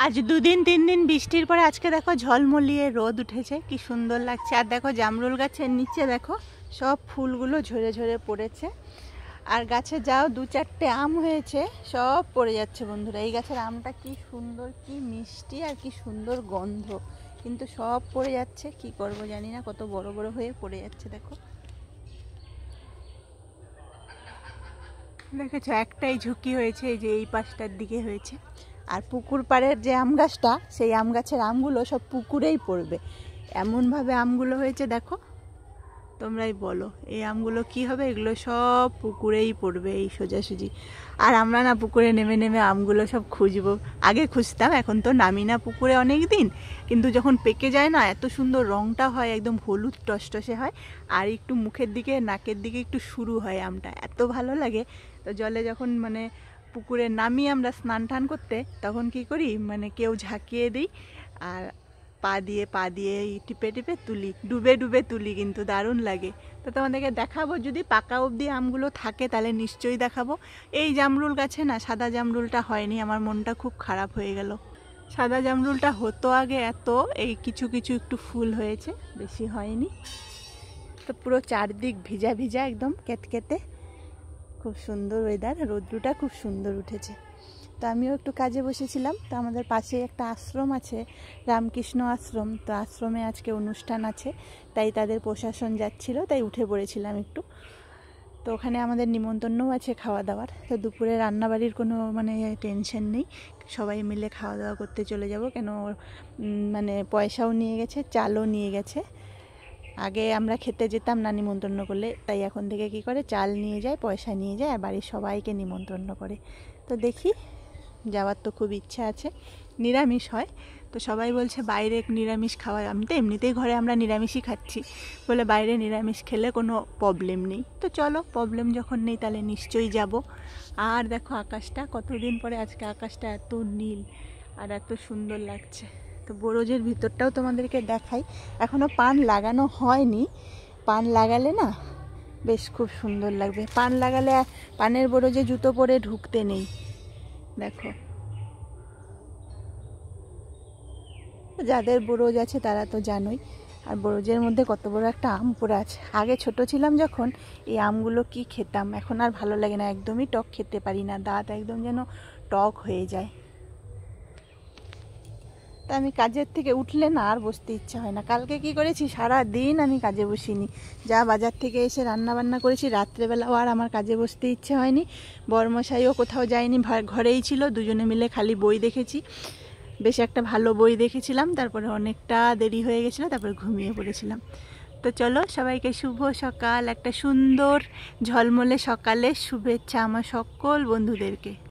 আজ 2-3 দিন বৃষ্টির পরে আজকে দেখো ঝলমলিয়ে রোদ উঠেছে, কি সুন্দর লাগছে। আর দেখো জামরুল গাছের নিচে দেখো সব ফুলগুলো ঝরে ঝরে পড়েছে। আর গাছে যাও 2-4টে আম হয়েছে, সব পড়ে যাচ্ছে বন্ধুরা। এই গাছের আমটা কি সুন্দর, কি মিষ্টি আর কি সুন্দর গন্ধ, কিন্তু সব পড়ে যাচ্ছে। কি করব জানি না, কত বড় বড় হয়ে পড়ে যাচ্ছে। দেখো দেখেছো, একটাই ঝুঁকি হয়েছে, এই যে এই পাশটার দিকে হয়েছে। আর পুকুর পাড়ের যে আম গাছটা, সেই আম গাছের আমগুলো সব পুকুরেই পড়বে, এমনভাবে আমগুলো হয়েছে। দেখো তোমরাই বলো এই আমগুলো কি হবে, এগুলো সব পুকুরেই পড়বে এই সোজাসুজি। আর আমরা না পুকুরে নেমে নেমে আমগুলো সব খুঁজবো। আগে খুঁজতাম, এখন তো নামি না পুকুরে অনেক দিন, কিন্তু যখন পেকে যায় না, এত সুন্দর রঙটা হয়, একদম হলুদ টসটসে হয়। আর একটু মুখের দিকে নাকের দিকে একটু শুরু হয় আমটা, এত ভালো লাগে। তো জলে যখন পুকুরে নামি আমরা স্নান টান করতে, তখন কি করি, কেউ ঝাঁকিয়ে দিই আর পা দিয়ে টিপে টিপে তুলি, ডুবে ডুবে তুলি, কিন্তু দারুণ লাগে। তো তোমাদেরকে দেখাবো, যদি পাকা অবধি আমগুলো থাকে তাহলে নিশ্চয়ই দেখাবো। এই জামরুল গাছে না সাদা জামরুলটা হয়নি, আমার মনটা খুব খারাপ হয়ে গেল। সাদা জামরুলটা হতো আগে এত, এই কিছু কিছু একটু ফুল হয়েছে, বেশি হয়নি। তো পুরো চারদিক ভিজা ভিজা একদম কেতকেতে, খুব সুন্দর ওয়েদার, রৌদ্রটা খুব সুন্দর উঠেছে। তো আমিও একটু কাজে বসেছিলাম। তো আমাদের পাশে একটা আশ্রম আছে, রামকৃষ্ণ আশ্রম। তো আশ্রমে আজকে অনুষ্ঠান আছে, তাই তাদের প্রশাসন যাচ্ছিল, তাই উঠে পড়েছিলাম একটু। তো ওখানে আমাদের নিমন্ত্রণও আছে খাওয়া দাওয়ার। তো দুপুরে রান্নাবাড়ির কোনো টেনশন নেই, সবাই মিলে খাওয়া দাওয়া করতে চলে যাব। কেন পয়সাও নিয়ে গেছে, চালও নিয়ে গেছে। আগে আমরা খেতে যেতাম না নিমন্ত্রণ করলে, তাই এখন থেকে কি করে, চাল নিয়ে যায়, পয়সা নিয়ে যায়, আর বাড়ির সবাইকে নিমন্ত্রণ করে। তো দেখি, যাওয়ার তো খুব ইচ্ছা আছে। নিরামিষ হয়, তো সবাই বলছে বাইরে নিরামিষ খাওয়া, আমি তো এমনিতেই ঘরে আমরা নিরামিষই খাচ্ছি, বলে বাইরে নিরামিষ খেলে কোনো প্রবলেম নেই। তো চলো, প্রবলেম যখন নেই তাহলে নিশ্চয়ই যাব। আর দেখো আকাশটা, কতদিন পরে আজকে আকাশটা এত নীল আর এত সুন্দর লাগছে। তো বরজের ভিতরটাও তোমাদেরকে দেখাই। এখনও পান লাগানো হয়নি, পান লাগালে না বেশ খুব সুন্দর লাগবে। পান লাগালে পানের বরজে জুতো পরে ঢুকতে নেই। দেখো, যাদের বরজ আছে তারা তো জানোই। আর বরজের মধ্যে কত বড় একটা আম পড়ে আছে। আগে ছোট ছিলাম যখন, এই আমগুলো কি খেতাম, এখন আর ভালো লাগে না, একদমই টক খেতে পারি না, দাঁত একদম যেন টক হয়ে যায়। তা আমি কাজের থেকে উঠলে না আর বসতে ইচ্ছা হয় না। কালকে কি করেছি, সারা দিন আমি কাজে বসিনি, যা বাজার থেকে এসে রান্না বান্না করেছি, রাত্রেবেলাও আর আমার কাজে বসতে ইচ্ছে হয়নি। বরমশাইও কোথাও যায়নি, ঘরেই ছিল, দুজনে মিলে খালি বই দেখেছি। বেশ একটা ভালো বই দেখেছিলাম, তারপরে অনেকটা দেরি হয়ে গেছিলো, তারপরে ঘুমিয়ে পড়েছিলাম। তো চলো, সবাইকে শুভ সকাল, একটা সুন্দর ঝলমলে সকালে শুভেচ্ছা আমার সকল বন্ধুদেরকে।